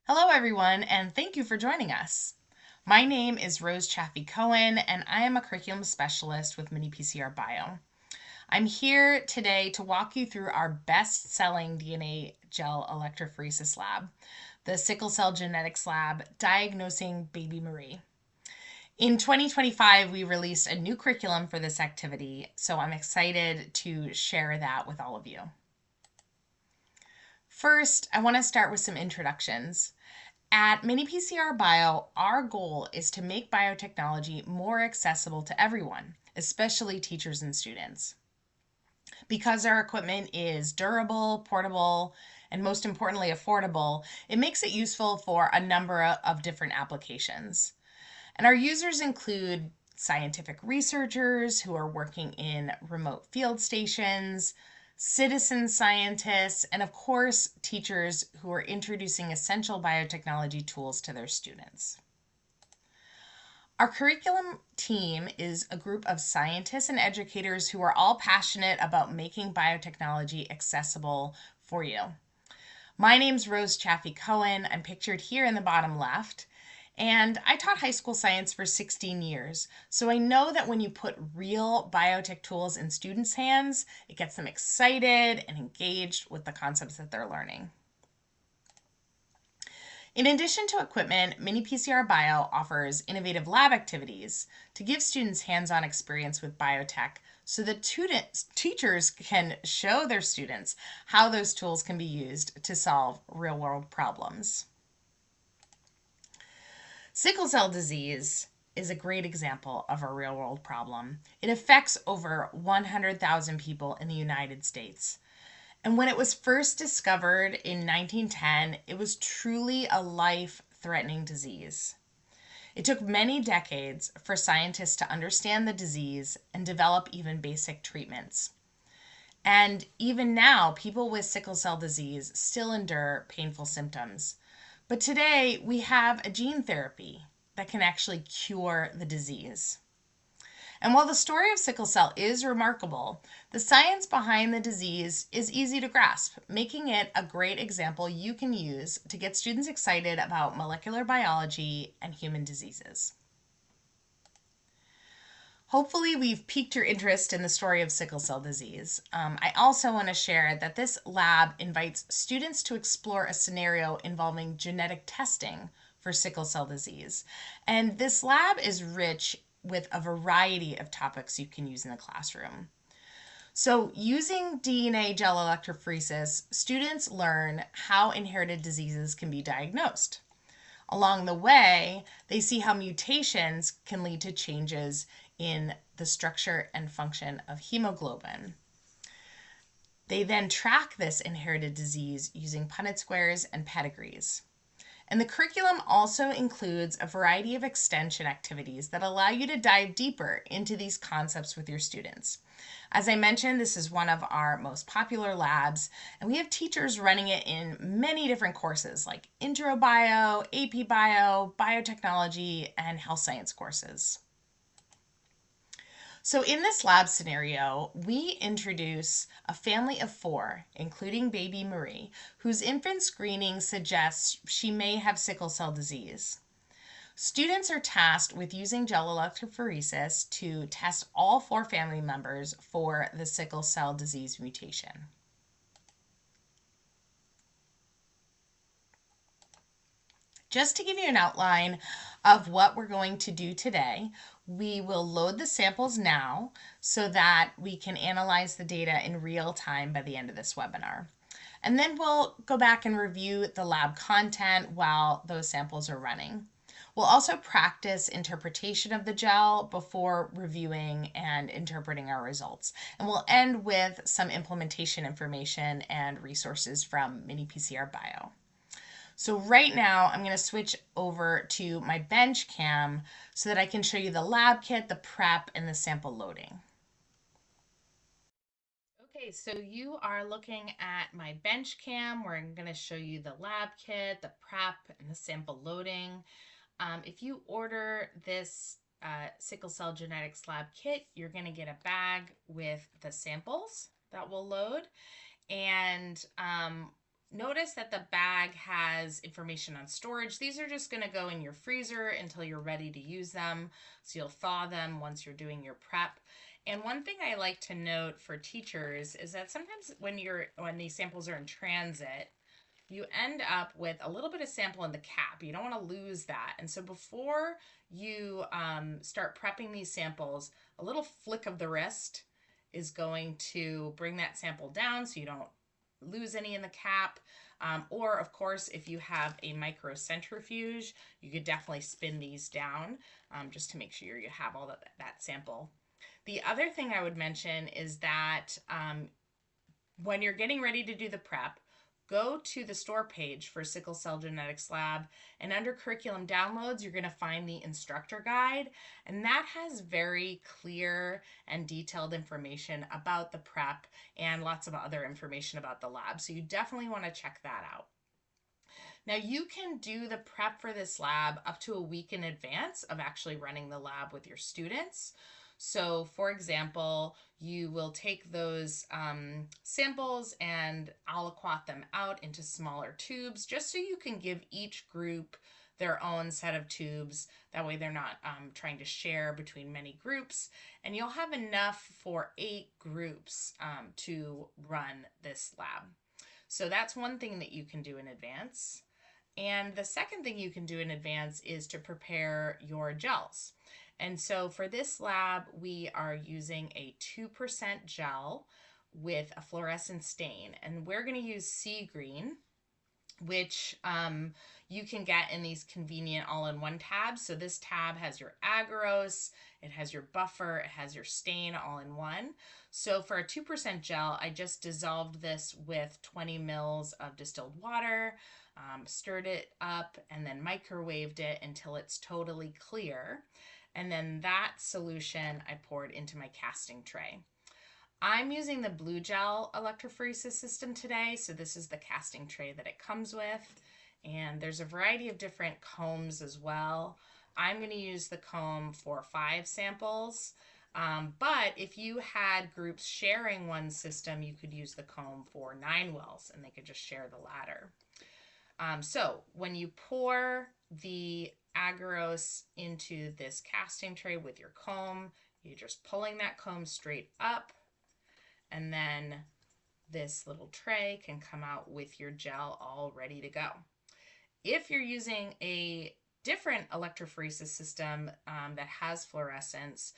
Hello, everyone, and thank you for joining us. My name is Rose Chaffee-Cohen, and I am a curriculum specialist with miniPCR Bio. I'm here today to walk you through our best-selling DNA gel electrophoresis lab, the Sickle Cell Genetics Lab, Diagnosing Baby Marie. In 2025, we released a new curriculum for this activity, so I'm excited to share that with all of you. First, I want to start with some introductions. At miniPCR Bio, our goal is to make biotechnology more accessible to everyone, especially teachers and students. Because our equipment is durable, portable, and most importantly, affordable, it makes it useful for a number of different applications. And our users include scientific researchers who are working in remote field stations, citizen scientists, and of course, teachers who are introducing essential biotechnology tools to their students. Our curriculum team is a group of scientists and educators who are all passionate about making biotechnology accessible for you. My name's Rose Chaffee-Cohen. I'm pictured here in the bottom left. And I taught high school science for 16 years, so I know that when you put real biotech tools in students' hands, it gets them excited and engaged with the concepts that they're learning. In addition to equipment, miniPCR Bio offers innovative lab activities to give students hands-on experience with biotech so that teachers can show their students how those tools can be used to solve real-world problems. Sickle cell disease is a great example of a real world problem. It affects over 100,000 people in the United States. And when it was first discovered in 1910, it was truly a life-threatening disease. It took many decades for scientists to understand the disease and develop even basic treatments. And even now, people with sickle cell disease still endure painful symptoms. But today we have a gene therapy that can actually cure the disease. And while the story of sickle cell is remarkable, the science behind the disease is easy to grasp, making it a great example you can use to get students excited about molecular biology and human diseases. Hopefully we've piqued your interest in the story of sickle cell disease. I also want to share that this lab invites students to explore a scenario involving genetic testing for sickle cell disease. And this lab is rich with a variety of topics you can use in the classroom. So using DNA gel electrophoresis, students learn how inherited diseases can be diagnosed. Along the way, they see how mutations can lead to changes in the structure and function of hemoglobin. They then track this inherited disease using Punnett squares and pedigrees. And the curriculum also includes a variety of extension activities that allow you to dive deeper into these concepts with your students. As I mentioned, this is one of our most popular labs, and we have teachers running it in many different courses like Intro Bio, AP Bio, Biotechnology, and Health Science courses. So in this lab scenario, we introduce a family of 4, including baby Marie, whose infant screening suggests she may have sickle cell disease. Students are tasked with using gel electrophoresis to test all 4 family members for the sickle cell disease mutation. Just to give you an outline of what we're going to do today, we will load the samples now so that we can analyze the data in real time by the end of this webinar. And then we'll go back and review the lab content while those samples are running. We'll also practice interpretation of the gel before reviewing and interpreting our results. And we'll end with some implementation information and resources from miniPCR Bio. So right now I'm going to switch over to my bench cam so that I can show you the lab kit, the prep, and the sample loading. Okay, so you are looking at my bench cam where I'm going to show you the lab kit, the prep, and the sample loading. If you order this Sickle Cell Genetics Lab kit, you're going to get a bag with the samples that will load. And Notice that the bag has information on storage. These are just going to go in your freezer until you're ready to use them. So you'll thaw them once you're doing your prep. And one thing I like to note for teachers is that sometimes when these samples are in transit, you end up with a little bit of sample in the cap. You don't want to lose that. And so before you start prepping these samples, a little flick of the wrist is going to bring that sample down so you don't lose any in the cap. Or of course, if you have a microcentrifuge, you could definitely spin these down just to make sure you have all that sample. The other thing I would mention is that when you're getting ready to do the prep, go to the store page for Sickle Cell Genetics Lab, and under curriculum downloads, you're going to find the instructor guide, and that has very clear and detailed information about the prep and lots of other information about the lab. So you definitely want to check that out. Now you can do the prep for this lab up to a week in advance of actually running the lab with your students. So for example, you will take those samples and aliquot them out into smaller tubes just so you can give each group their own set of tubes. That way they're not trying to share between many groups. And you'll have enough for 8 groups to run this lab. So that's one thing that you can do in advance. And the second thing you can do in advance is to prepare your gels. And so for this lab, we are using a 2% gel with a fluorescent stain. And we're going to use sea green, which you can get in these convenient all-in-one tabs. So this tab has your agarose, it has your buffer, it has your stain all in one. So for a 2% gel, I just dissolved this with 20 mils of distilled water, stirred it up, and then microwaved it until it's totally clear. And then that solution I poured into my casting tray. I'm using the blue gel electrophoresis system today, so this is the casting tray that it comes with. And there's a variety of different combs as well. I'm going to use the comb for 5 samples. But if you had groups sharing one system, you could use the comb for 9 wells and they could just share the ladder. So when you pour the agarose into this casting tray with your comb, you're just pulling that comb straight up, and then this little tray can come out with your gel all ready to go. If you're using a different electrophoresis system that has fluorescence,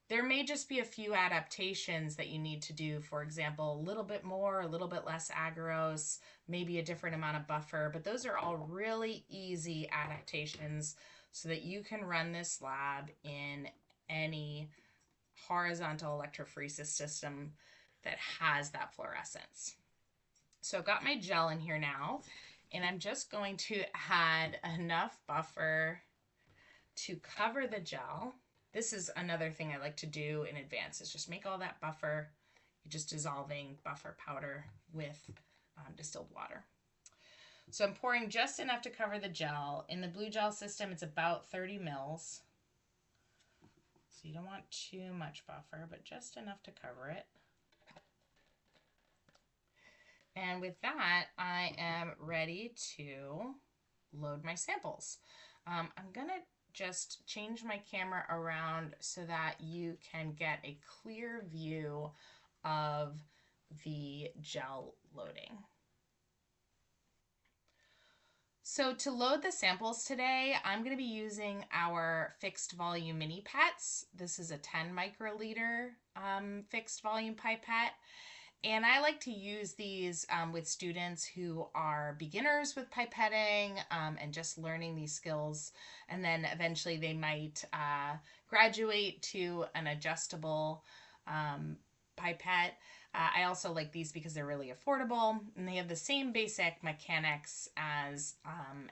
there may just be a few adaptations that you need to do. For example, a little bit more, a little bit less agarose, maybe a different amount of buffer, but those are all really easy adaptations so that you can run this lab in any horizontal electrophoresis system that has that fluorescence. So I've got my gel in here now, and I'm just going to add enough buffer to cover the gel. This is another thing I like to do in advance, is just make all that buffer. You're just dissolving buffer powder with distilled water. So I'm pouring just enough to cover the gel. In the blue gel system, it's about 30 mils. So you don't want too much buffer, but just enough to cover it. And with that, I am ready to load my samples. I'm going to just change my camera around so that you can get a clear view of the gel loading. So to load the samples today, I'm going to be using our fixed volume mini pets. This is a 10 microliter fixed volume pipette. And I like to use these with students who are beginners with pipetting and just learning these skills. And then eventually they might graduate to an adjustable pipette. I also like these because they're really affordable and they have the same basic mechanics as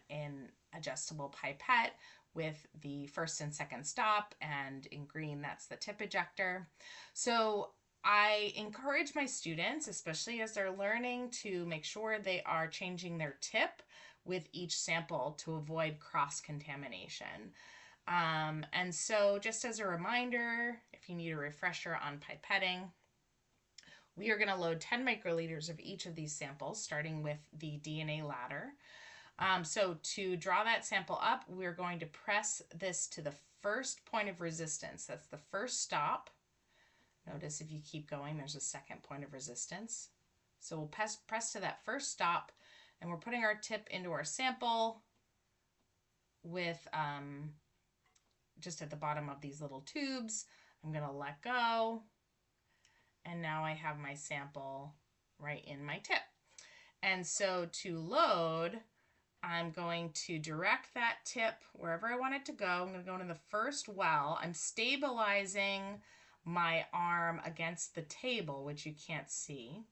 an adjustable pipette with the first and second stop, and in green that's the tip ejector. So I encourage my students, especially as they're learning, to make sure they are changing their tip with each sample to avoid cross-contamination. And so just as a reminder, if you need a refresher on pipetting, We are going to load 10 microliters of each of these samples, starting with the DNA ladder. So to draw that sample up, we're going to press this to the first point of resistance. That's the first stop. Notice if you keep going, there's a second point of resistance. So we'll press to that first stop, and we're putting our tip into our sample with just at the bottom of these little tubes. I'm going to let go, and now I have my sample right in my tip. And so to load, I'm going to direct that tip wherever I want it to go. I'm going to go into the first well. I'm stabilizing my arm against the table, which you can't see.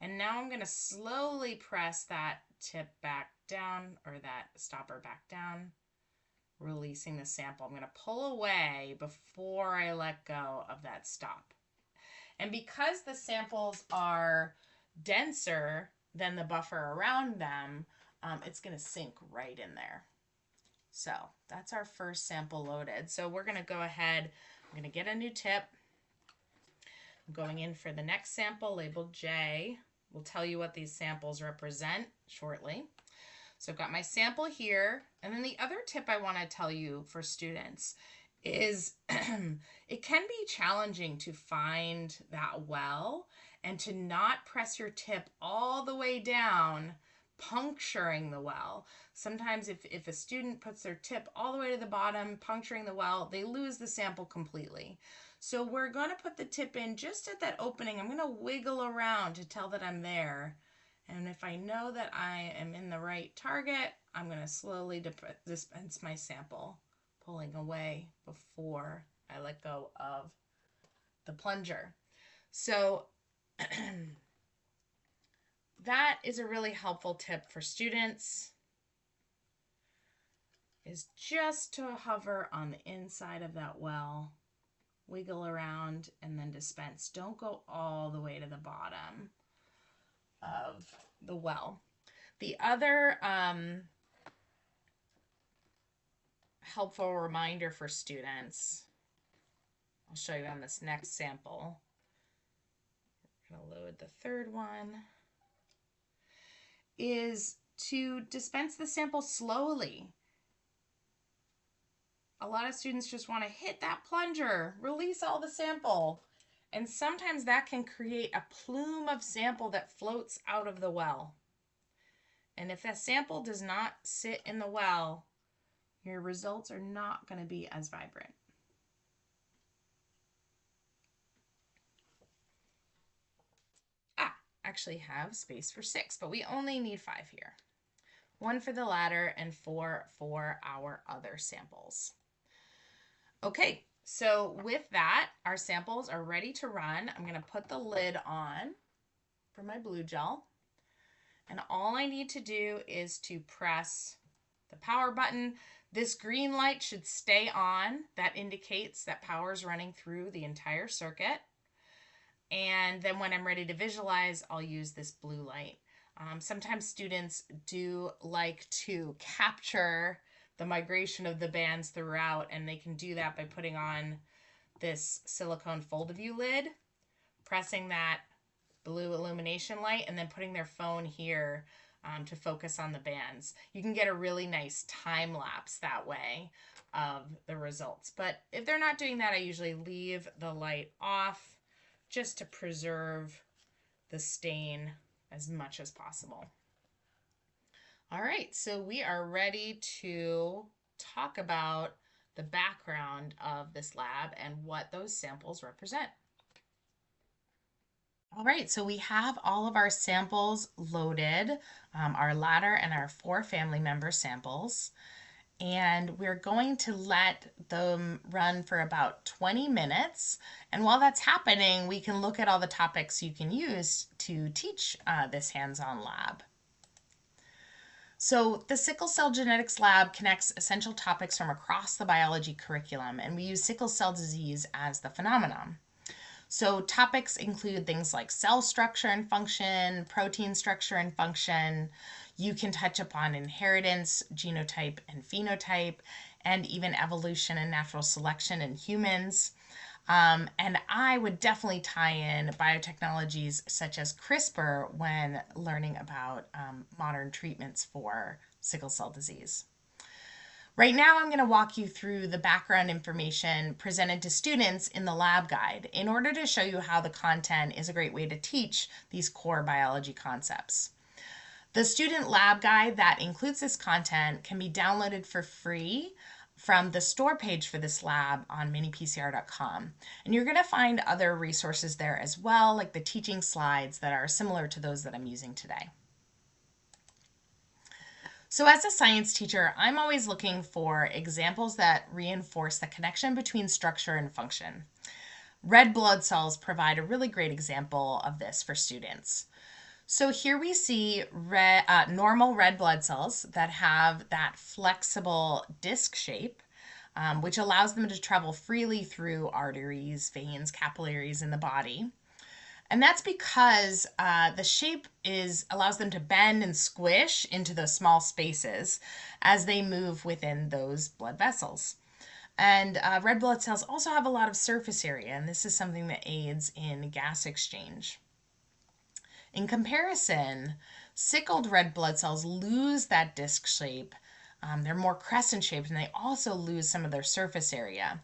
And now I'm going to slowly press that tip back down, or that stopper back down, releasing the sample. I'm going to pull away before I let go of that stop. And because the samples are denser than the buffer around them, it's going to sink right in there. So that's our first sample loaded. So we're going to go ahead, I'm going to get a new tip. I'm going in for the next sample labeled J. We'll tell you what these samples represent shortly. So I've got my sample here. And then the other tip I want to tell you for students is it can be challenging to find that well and to not press your tip all the way down, puncturing the well. Sometimes if a student puts their tip all the way to the bottom, puncturing the well, they lose the sample completely. So we're going to put the tip in just at that opening. I'm going to wiggle around to tell that I'm there. And if I know that I am in the right target, I'm going to slowly dispense my sample, pulling away before I let go of the plunger. So that is a really helpful tip for students, is just to hover on the inside of that well, wiggle around, and then dispense. Don't go all the way to the bottom of the well. The other helpful reminder for students, I'll show you on this next sample. We're going to load the third one, is to dispense the sample slowly. A lot of students just want to hit that plunger, release all the sample, and sometimes that can create a plume of sample that floats out of the well. And if that sample does not sit in the well, your results are not going to be as vibrant. Actually have space for 6, but we only need 5 here. 1 for the ladder and 4 for our other samples. Okay, so with that, our samples are ready to run. I'm going to put the lid on for my blue gel. And all I need to do is to press the power button. This green light should stay on. That indicates that power is running through the entire circuit. And then when I'm ready to visualize, I'll use this blue light. Sometimes students do like to capture the migration of the bands throughout, and they can do that by putting on this silicone fold-of-view lid, pressing that blue illumination light, and then putting their phone here to focus on the bands. You can get a really nice time lapse that way of the results. But if they're not doing that, I usually leave the light off just to preserve the stain as much as possible. All right, so we are ready to talk about the background of this lab and what those samples represent. All right, so we have all of our samples loaded, our ladder and our 4 family member samples, and we're going to let them run for about 20 minutes. And while that's happening, we can look at all the topics you can use to teach this hands-on lab. So the Sickle Cell Genetics Lab connects essential topics from across the biology curriculum, and we use sickle cell disease as the phenomenon. So topics include things like cell structure and function, protein structure and function. You can touch upon inheritance, genotype and phenotype, and even evolution and natural selection in humans. And I would definitely tie in biotechnologies such as CRISPR when learning about modern treatments for sickle cell disease. Right now, I'm going to walk you through the background information presented to students in the lab guide in order to show you how the content is a great way to teach these core biology concepts. The student lab guide that includes this content can be downloaded for free from the store page for this lab on minipcr.com. And you're going to find other resources there as well, like the teaching slides that are similar to those that I'm using today. So as a science teacher, I'm always looking for examples that reinforce the connection between structure and function. Red blood cells provide a really great example of this for students. So here we see normal red blood cells that have that flexible disc shape, which allows them to travel freely through arteries, veins, capillaries in the body. And that's because the shape allows them to bend and squish into those small spaces as they move within those blood vessels. And red blood cells also have a lot of surface area, and this is something that aids in gas exchange. In comparison, sickled red blood cells lose that disc shape. They're more crescent shaped, and they also lose some of their surface area.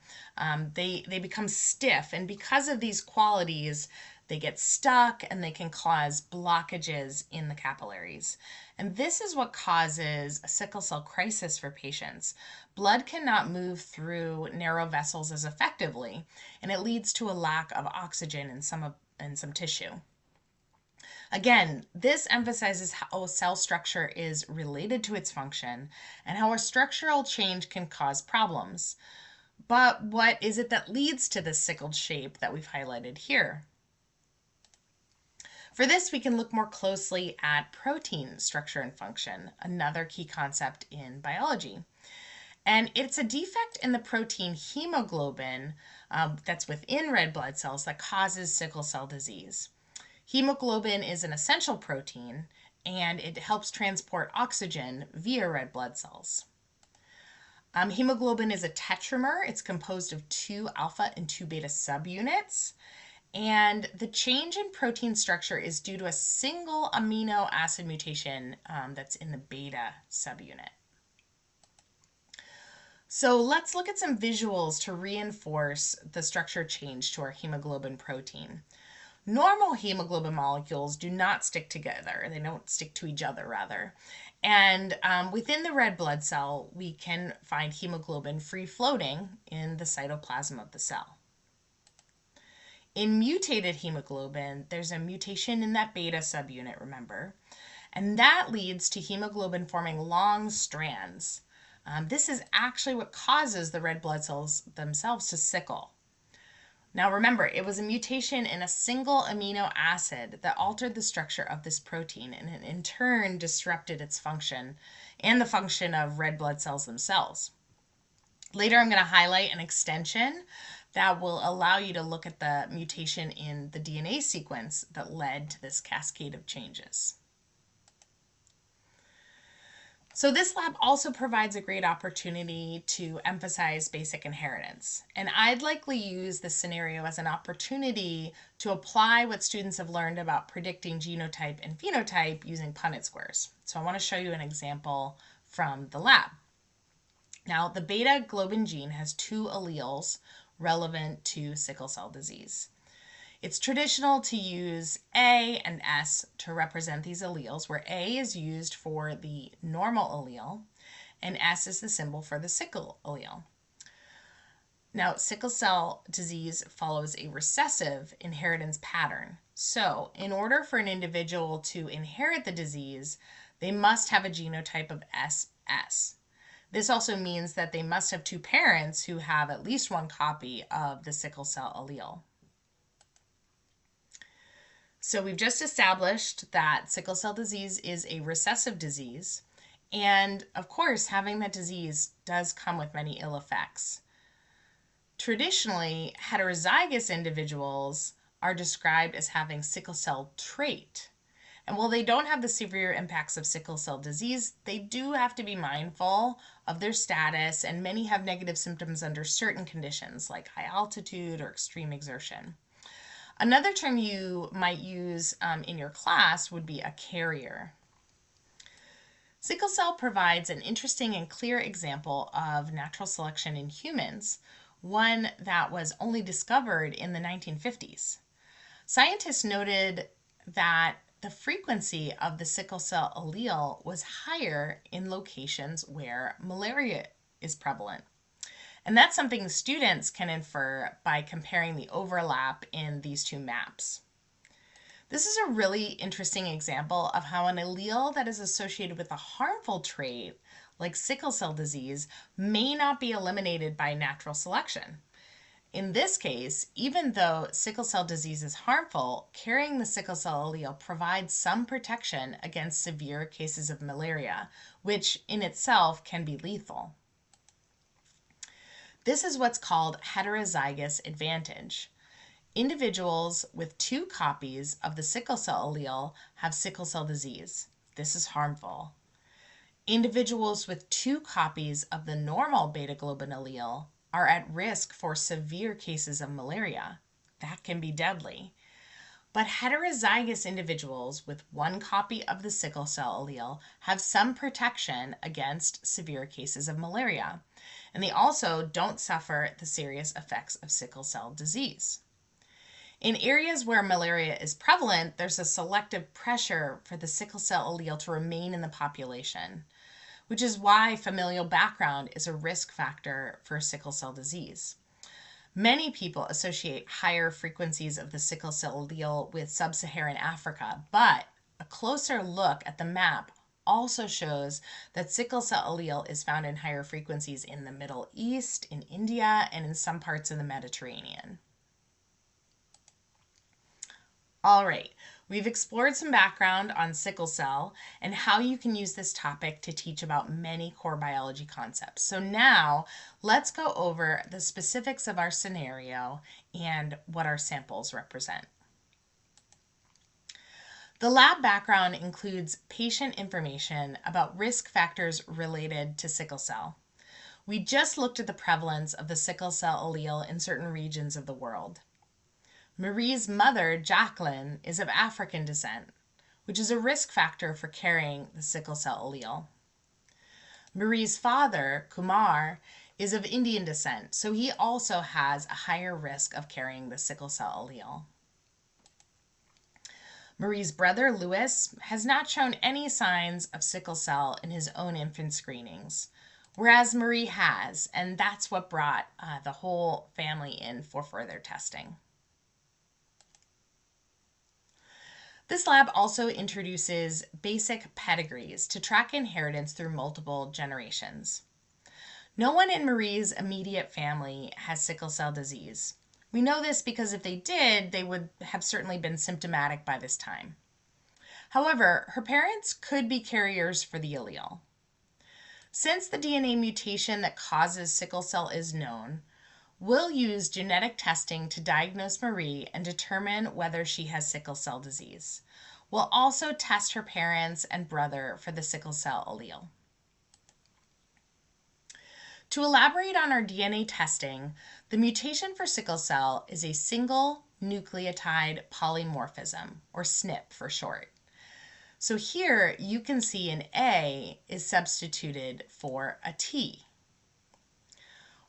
They become stiff, and because of these qualities, they get stuck and they can cause blockages in the capillaries. And this is what causes a sickle cell crisis for patients. Blood cannot move through narrow vessels as effectively, and it leads to a lack of oxygen in some tissue. Again, this emphasizes how cell structure is related to its function and how a structural change can cause problems. But what is it that leads to this sickled shape that we've highlighted here? For this, we can look more closely at protein structure and function, another key concept in biology. And it's a defect in the protein hemoglobin that's within red blood cells that causes sickle cell disease. Hemoglobin is an essential protein, and it helps transport oxygen via red blood cells. Hemoglobin is a tetramer. It's composed of 2 alpha and 2 beta subunits. And the change in protein structure is due to a single amino acid mutation that's in the beta subunit. So let's look at some visuals to reinforce the structure change to our hemoglobin protein. Normal hemoglobin molecules do not stick together. They don't stick to each other, rather. And within the red blood cell, we can find hemoglobin free-floating in the cytoplasm of the cell. In mutated hemoglobin, there's a mutation in that beta subunit, remember, and that leads to hemoglobin forming long strands. This is actually what causes the red blood cells themselves to sickle. Now remember, it was a mutation in a single amino acid that altered the structure of this protein and in turn disrupted its function and the function of red blood cells themselves. Later, I'm going to highlight an extension that will allow you to look at the mutation in the DNA sequence that led to this cascade of changes. So this lab also provides a great opportunity to emphasize basic inheritance. And I'd likely use this scenario as an opportunity to apply what students have learned about predicting genotype and phenotype using Punnett squares. So I want to show you an example from the lab. Now, the beta globin gene has 2 alleles relevant to sickle cell disease. It's traditional to use A and S to represent these alleles, where A is used for the normal allele and S is the symbol for the sickle allele. Now, sickle cell disease follows a recessive inheritance pattern. So, in order for an individual to inherit the disease, they must have a genotype of SS. This also means that they must have 2 parents who have at least 1 copy of the sickle cell allele. So we've just established that sickle cell disease is a recessive disease, and of course, having that disease does come with many ill effects. Traditionally, heterozygous individuals are described as having sickle cell trait, And while they don't have the severe impacts of sickle cell disease, they do have to be mindful of their status, and many have negative symptoms under certain conditions like high altitude or extreme exertion. Another term you might use in your class would be a carrier. Sickle cell provides an interesting and clear example of natural selection in humans, one that was only discovered in the 1950s. Scientists noted that the frequency of the sickle cell allele was higher in locations where malaria is prevalent. And that's something students can infer by comparing the overlap in these two maps. This is a really interesting example of how an allele that is associated with a harmful trait, like sickle cell disease, may not be eliminated by natural selection. In this case, even though sickle cell disease is harmful, carrying the sickle cell allele provides some protection against severe cases of malaria, which in itself can be lethal. This is what's called heterozygous advantage. Individuals with 2 copies of the sickle cell allele have sickle cell disease. This is harmful. Individuals with 2 copies of the normal beta globin allele are at risk for severe cases of malaria. That can be deadly. But heterozygous individuals with 1 copy of the sickle cell allele have some protection against severe cases of malaria, and they also don't suffer the serious effects of sickle cell disease. In areas where malaria is prevalent, there's a selective pressure for the sickle cell allele to remain in the population, which is why familial background is a risk factor for sickle cell disease. Many people associate higher frequencies of the sickle cell allele with sub-Saharan Africa, but a closer look at the map also shows that sickle cell allele is found in higher frequencies in the Middle East, in India, and in some parts of the Mediterranean. All right, we've explored some background on sickle cell and how you can use this topic to teach about many core biology concepts. So now let's go over the specifics of our scenario and what our samples represent. The lab background includes patient information about risk factors related to sickle cell. We just looked at the prevalence of the sickle cell allele in certain regions of the world. Marie's mother, Jacqueline, is of African descent, which is a risk factor for carrying the sickle cell allele. Marie's father, Kumar, is of Indian descent, so he also has a higher risk of carrying the sickle cell allele. Marie's brother, Louis, has not shown any signs of sickle cell in his own infant screenings, whereas Marie has, and that's what brought the whole family in for further testing. This lab also introduces basic pedigrees to track inheritance through multiple generations. No one in Marie's immediate family has sickle cell disease. We know this because if they did, they would have certainly been symptomatic by this time. However, her parents could be carriers for the allele. Since the DNA mutation that causes sickle cell is known, we'll use genetic testing to diagnose Marie and determine whether she has sickle cell disease. We'll also test her parents and brother for the sickle cell allele. To elaborate on our DNA testing, the mutation for sickle cell is a single nucleotide polymorphism, or SNP for short. So here you can see an A is substituted for a T.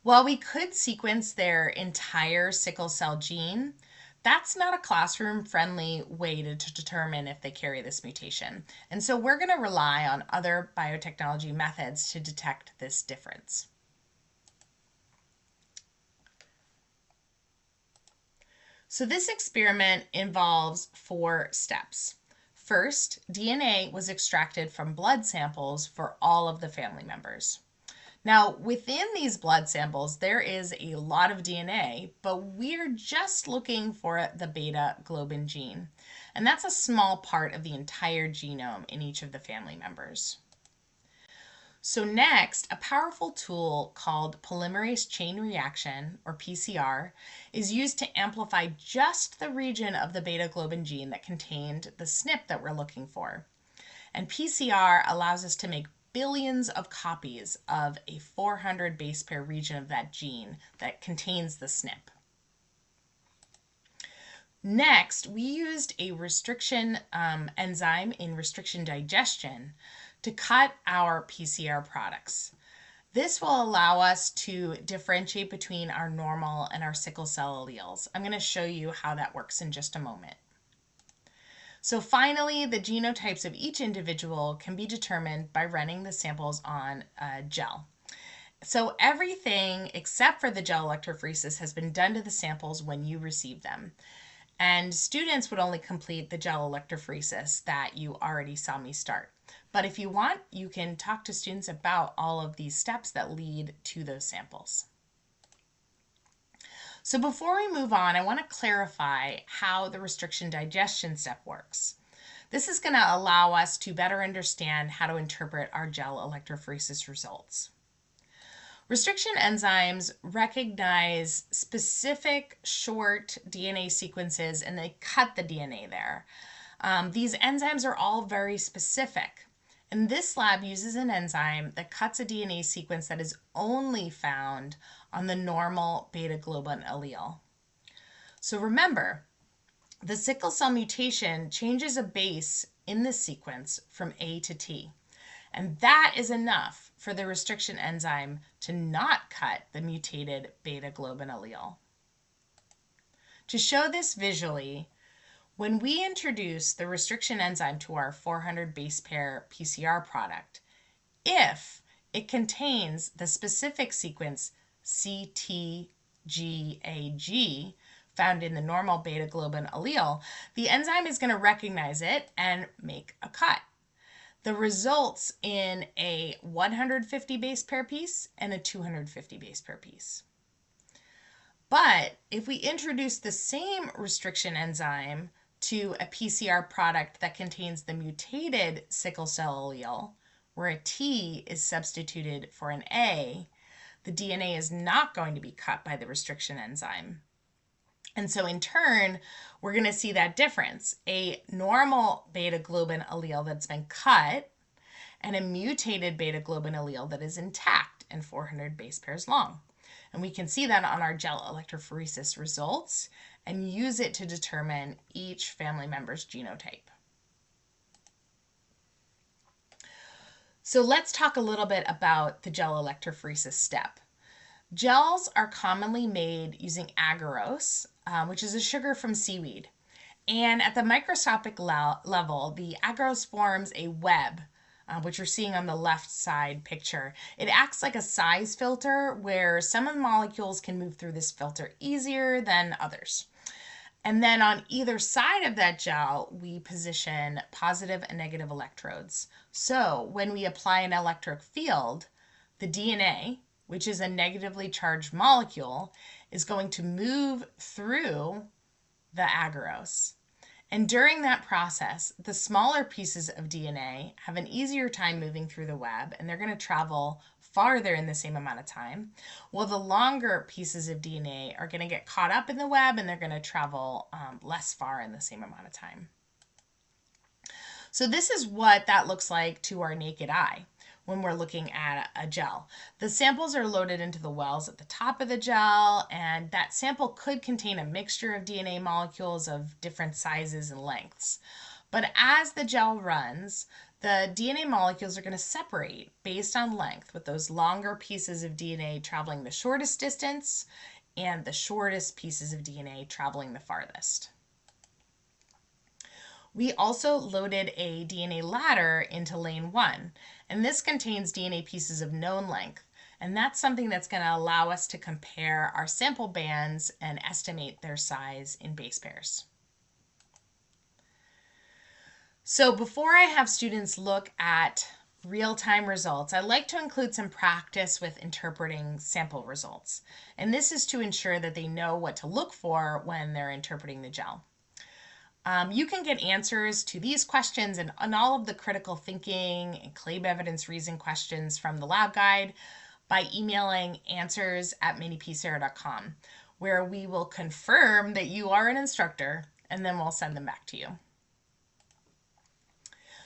While we could sequence their entire sickle cell gene, that's not a classroom-friendly way to determine if they carry this mutation. And so we're going to rely on other biotechnology methods to detect this difference. So this experiment involves 4 steps. First, DNA was extracted from blood samples for all of the family members. Now, within these blood samples, there is a lot of DNA, but we're just looking for the beta globin gene. And that's a small part of the entire genome in each of the family members. So next, a powerful tool called polymerase chain reaction, or PCR, is used to amplify just the region of the beta globin gene that contained the SNP that we're looking for. And PCR allows us to make billions of copies of a 400 base pair region of that gene that contains the SNP. Next, we used a restriction enzyme in restriction digestion to cut our PCR products. This will allow us to differentiate between our normal and our sickle cell alleles. I'm going to show you how that works in just a moment. So finally, the genotypes of each individual can be determined by running the samples on a gel. So everything except for the gel electrophoresis has been done to the samples when you receive them. And students would only complete the gel electrophoresis that you already saw me start. But if you want, you can talk to students about all of these steps that lead to those samples. So before we move on, I want to clarify how the restriction digestion step works. This is going to allow us to better understand how to interpret our gel electrophoresis results. Restriction enzymes recognize specific short DNA sequences and they cut the DNA there. These enzymes are all very specific. And this lab uses an enzyme that cuts a DNA sequence that is only found on the normal beta globin allele. So remember, the sickle cell mutation changes a base in this sequence from A to T. And that is enough for the restriction enzyme to not cut the mutated beta globin allele. To show this visually, when we introduce the restriction enzyme to our 400 base pair PCR product, if it contains the specific sequence CTGAG found in the normal beta globin allele, the enzyme is going to recognize it and make a cut. The results in a 150 base pair piece and a 250 base pair piece. But if we introduce the same restriction enzyme to a PCR product that contains the mutated sickle cell allele, where a T is substituted for an A, the DNA is not going to be cut by the restriction enzyme. And so in turn, we're going to see that difference, a normal beta globin allele that's been cut and a mutated beta globin allele that is intact and 400 base pairs long. And we can see that on our gel electrophoresis results and use it to determine each family member's genotype. So let's talk a little bit about the gel electrophoresis step. Gels are commonly made using agarose, which is a sugar from seaweed. And at the microscopic level, the agarose forms a web, which you're seeing on the left side picture. It acts like a size filter where some of the molecules can move through this filter easier than others. And then on either side of that gel, we position positive and negative electrodes. So when we apply an electric field, the DNA, which is a negatively charged molecule, is going to move through the agarose. And during that process, the smaller pieces of DNA have an easier time moving through the web, and they're going to travel farther in the same amount of time, while the longer pieces of DNA are going to get caught up in the web, and they're going to travel less far in the same amount of time. So this is what that looks like to our naked eye when we're looking at a gel. The samples are loaded into the wells at the top of the gel, and that sample could contain a mixture of DNA molecules of different sizes and lengths. But as the gel runs, the DNA molecules are going to separate based on length, with those longer pieces of DNA traveling the shortest distance and the shortest pieces of DNA traveling the farthest. We also loaded a DNA ladder into lane 1, and this contains DNA pieces of known length, and that's something that's going to allow us to compare our sample bands and estimate their size in base pairs. So before I have students look at real-time results, I like to include some practice with interpreting sample results, and this is to ensure that they know what to look for when they're interpreting the gel. You can get answers to these questions and all of the critical thinking and claim evidence reason questions from the lab guide by emailing answers@minipcr.com, where we will confirm that you are an instructor, and then we'll send them back to you.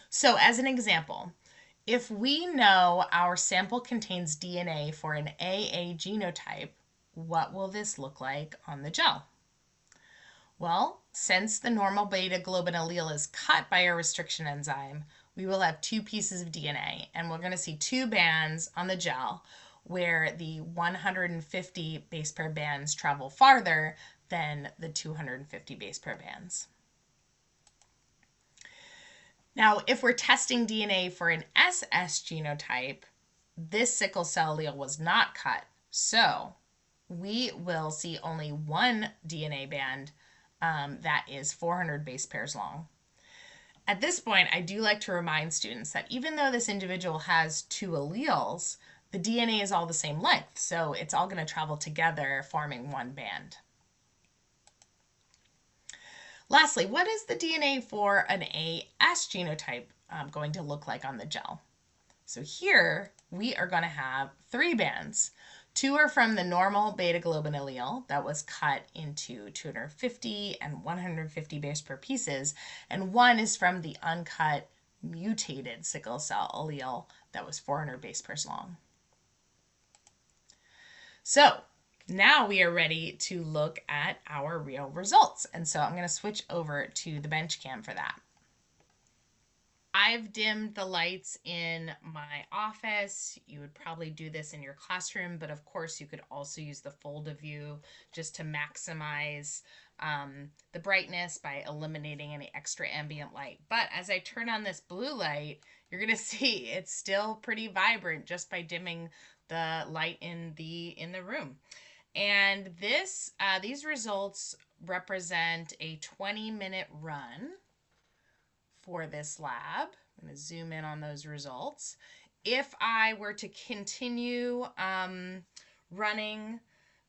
So as an example, if we know our sample contains DNA for an AA genotype, what will this look like on the gel? Well, since the normal beta globin allele is cut by a restriction enzyme, we will have two pieces of DNA, and we're going to see two bands on the gel where the 150 base pair bands travel farther than the 250 base pair bands. Now, if we're testing DNA for an SS genotype, this sickle cell allele was not cut, so we will see only one DNA band that is 400 base pairs long. At this point, I do like to remind students that even though this individual has two alleles, the DNA is all the same length, so it's all going to travel together, forming one band. Lastly, what is the DNA for an AS genotype going to look like on the gel? So here we are going to have three bands. Two are from the normal beta globin allele that was cut into 250 and 150 base pair pieces, and one is from the uncut mutated sickle cell allele that was 400 base pairs long. So now we are ready to look at our real results. And so I'm going to switch over to the bench cam for that. I've dimmed the lights in my office. You would probably do this in your classroom, but of course you could also use the fold of view just to maximize the brightness by eliminating any extra ambient light. But as I turn on this blue light, you're going to see it's still pretty vibrant just by dimming the light in the room. And these results represent a 20-minute run for this lab. I'm going to zoom in on those results. If I were to continue running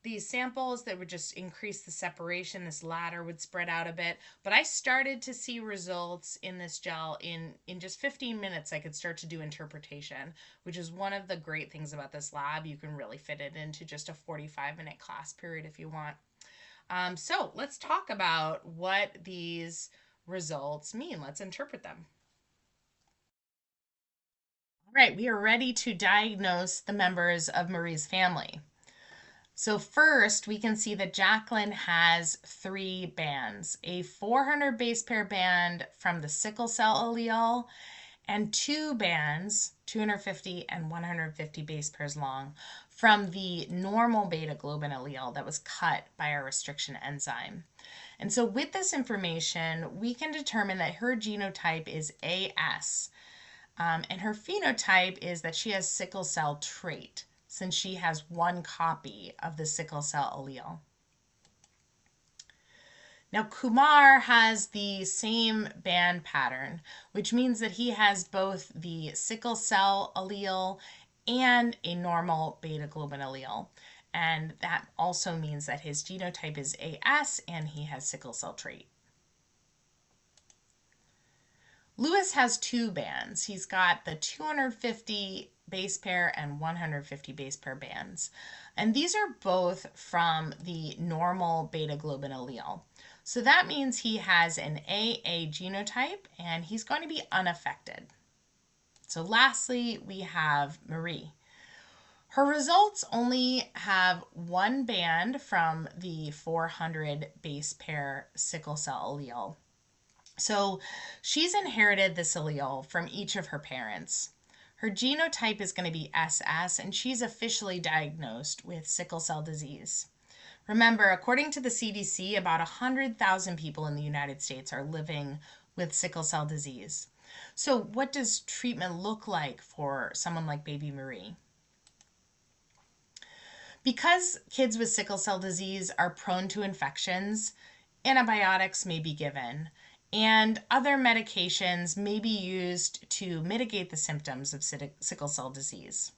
these samples, that would just increase the separation. This ladder would spread out a bit. But I started to see results in this gel in just 15 minutes. I could start to do interpretation, which is one of the great things about this lab. You can really fit it into just a 45-minute class period if you want. So let's talk about what these results mean. Let's interpret them. All right, we are ready to diagnose the members of Marie's family. So first, we can see that Jacqueline has three bands, a 400 base pair band from the sickle cell allele and two bands, 250 and 150 base pairs long, from the normal beta globin allele that was cut by a restriction enzyme. And so with this information, we can determine that her genotype is AS, and her phenotype is that she has sickle cell trait, since she has one copy of the sickle cell allele. Now, Kumar has the same band pattern, which means that he has both the sickle cell allele and a normal beta globin allele. And that also means that his genotype is AS and he has sickle cell trait. Lewis has two bands. He's got the 250 base pair and 150 base pair bands. And these are both from the normal beta globin allele. So that means he has an AA genotype and he's going to be unaffected. So lastly, we have Marie. Her results only have one band from the 400 base pair sickle cell allele. So she's inherited this allele from each of her parents. Her genotype is going to be SS, and she's officially diagnosed with sickle cell disease. Remember, according to the CDC, about 100,000 people in the United States are living with sickle cell disease. So what does treatment look like for someone like baby Marie? Because kids with sickle cell disease are prone to infections, antibiotics may be given, and other medications may be used to mitigate the symptoms of sickle cell disease.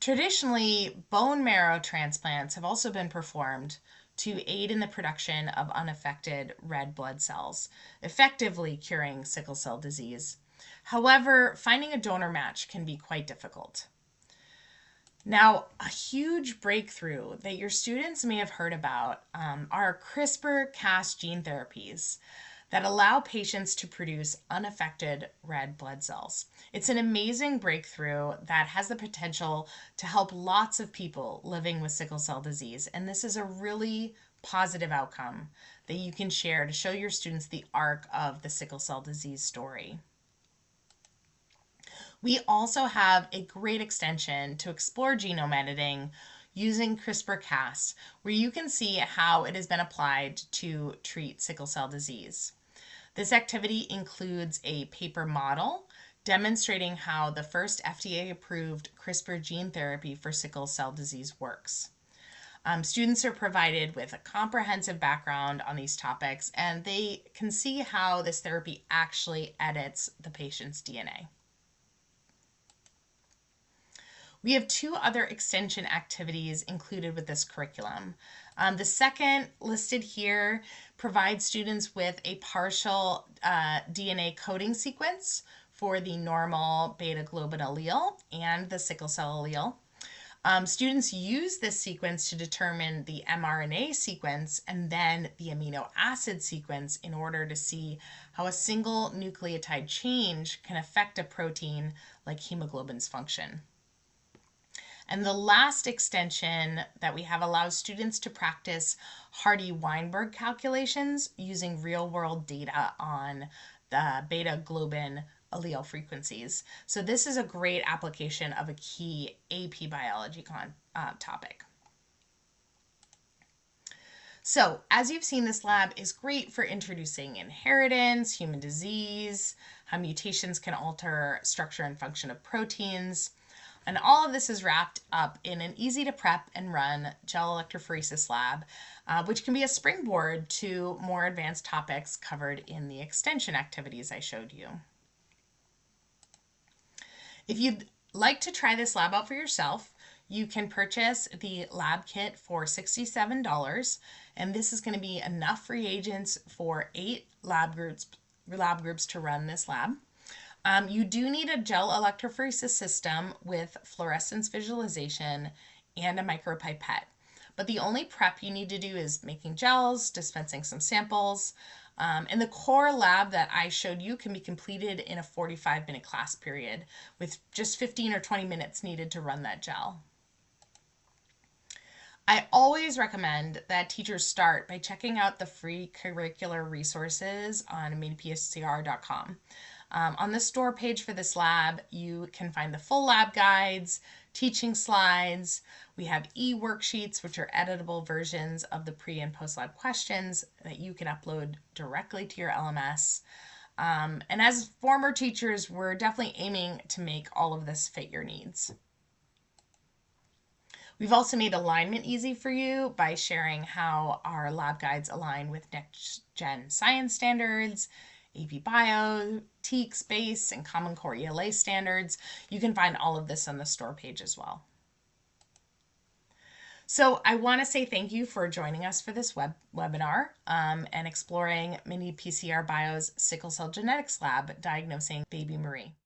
Traditionally, bone marrow transplants have also been performed to aid in the production of unaffected red blood cells, effectively curing sickle cell disease. However, finding a donor match can be quite difficult. Now, a huge breakthrough that your students may have heard about are CRISPR-Cas gene therapies that allow patients to produce unaffected red blood cells. It's an amazing breakthrough that has the potential to help lots of people living with sickle cell disease, and this is a really positive outcome that you can share to show your students the arc of the sickle cell disease story. We also have a great extension to explore genome editing using CRISPR-Cas, where you can see how it has been applied to treat sickle cell disease. This activity includes a paper model demonstrating how the first FDA-approved CRISPR gene therapy for sickle cell disease works. Students are provided with a comprehensive background on these topics, and they can see how this therapy actually edits the patient's DNA. We have two other extension activities included with this curriculum. The second listed here provides students with a partial DNA coding sequence for the normal beta globin allele and the sickle cell allele. Students use this sequence to determine the mRNA sequence and then the amino acid sequence in order to see how a single nucleotide change can affect a protein like hemoglobin's function. And the last extension that we have allows students to practice Hardy-Weinberg calculations using real-world data on the beta globin allele frequencies. So this is a great application of a key AP biology topic. So as you've seen, this lab is great for introducing inheritance, human disease, how mutations can alter structure and function of proteins. And all of this is wrapped up in an easy to prep and run gel electrophoresis lab, which can be a springboard to more advanced topics covered in the extension activities I showed you. If you'd like to try this lab out for yourself, you can purchase the lab kit for $67, and this is going to be enough reagents for 8 lab groups to run this lab. You do need a gel electrophoresis system with fluorescence visualization and a micropipette. But the only prep you need to do is making gels, dispensing some samples, and the core lab that I showed you can be completed in a 45-minute class period with just 15 or 20 minutes needed to run that gel. I always recommend that teachers start by checking out the free curricular resources on miniPCR.com. On the store page for this lab, you can find the full lab guides, teaching slides. We have e-worksheets, which are editable versions of the pre and post lab questions that you can upload directly to your LMS. And as former teachers, we're definitely aiming to make all of this fit your needs. We've also made alignment easy for you by sharing how our lab guides align with next-gen science standards, AP Bio, TEAC, SPACE, and Common Core ELA standards. You can find all of this on the store page as well. So I want to say thank you for joining us for this webinar and exploring miniPCR Bio's Sickle Cell Genetics Lab, Diagnosing Baby Marie.